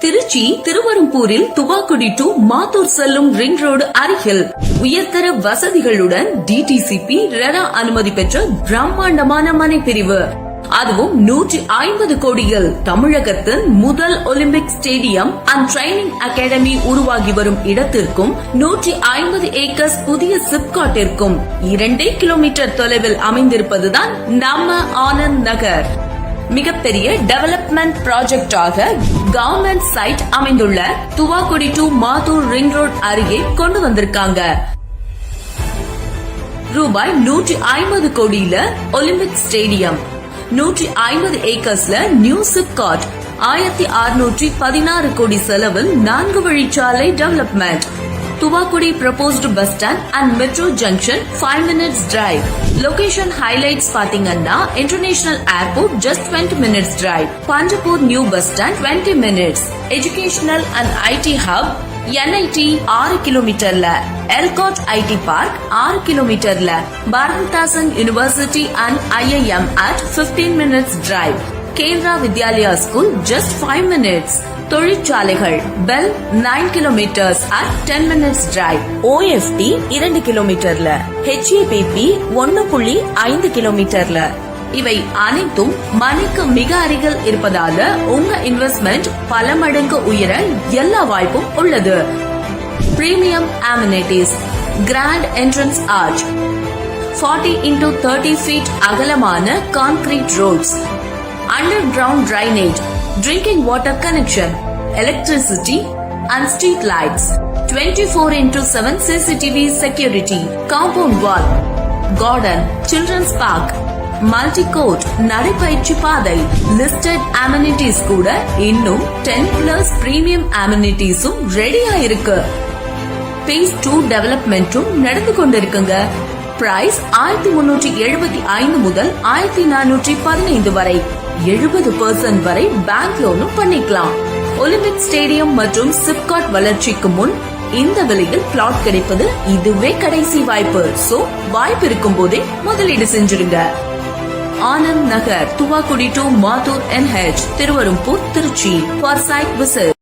Trichy திருவரும்பூரில் Thuvakudi to Mathur செல்லும் ring road அருகில் உயர்தர வசதிகளுடன் டிடிசிபி ரெரா அனுமதி பெற்ற பிரம்மாண்டமான மனை பிரிவு. அதுவும் 150 கோடியில் தமிழகத்தின் முதல் Olympic stadium and training academy உருவாகி வரும் இடத்திற்கும் 150 ஏக்கர்ஸ் புதிய சிப்காட்டிற்கும் 2 கிலோமீட்டர் தொலைவில் அமைந்திருப்பதுதான் நம்ம ஆனந்த் நகர். மிகப்பெரிய டெவலப்மெண்ட் ப்ராஜெக்டாக கவர்மெண்ட் சைட் அமைந்துள்ள Thuvakudi to Mathur ring road அருகே கொண்டு வந்திருக்காங்க. ரூபாய் 150 கோடியில ஒலிம்பிக் ஸ்டேடியம், 150 ஏக்கர்ஸ்ல நியூ சிப்காட், 1616 கோடி செலவில் 4 வழிச்சாலை development. Thuvakudi proposed bus stand and metro junction 5 minutes drive. Location highlights பாத்தீங்கன்னா international airport just 20 minutes drive. Panjappur new bus stand 20 minutes. Educational and IT hub NIT 6 கிலோமீட்டர்ல, எல்காட் IT பார்க் 6 கிலோமீட்டர்ல, Bharathidasan university and IIM at 15 minutes drive. Kendriya Vidyalaya school just 5 minutes. தொழிற்சாலைகள் BHEL 9 kilometres at 10 minutes drive. OFT 2 கிலோமீட்டர்ல, HAPP 1.5 கிலோமீட்டர்ல. இவை அனைத்தும் மணிக்கு மிக அருகில் இருப்பதால உங்க இன்வெஸ்ட்மெண்ட் பல மடங்கு உயர எல்லா வாய்ப்பும் உள்ளது. Premium amenities, grand entrance arch, 40x30 feet அகலமான concrete roads, underground drainage, drinking water connection, electricity and street lights, 24x7 CCTV security, compound wall, garden, children's park, multi-court, நடைபயிற்சி பாதை. listed amenities கூட இன்னும் 10+ premium amenities-உம் ரெடியா இருக்கு. phase 2 டெவலப்மெண்ட்டும் நடந்து கொண்டிருக்குங்க. Price 1375 முதல் 1415 வரை, 70% வரை பேங்க் லோனும் பண்ணிக்கலாம். ஒலிம்பிக் ஸ்டேடியம் மற்றும் சிப்காட் வளர்ச்சிக்கு முன் இந்த விலையில் பிளாட் கிடைப்பது இதுவே கடைசி வாய்ப்பு. சோ வாய்ப்பு இருக்கும் போதே முதலீடு செஞ்சிருங்க. Anand Nagar, Thuvakudi to Mathur NH, Thiruverumbur, Trichy. For site visit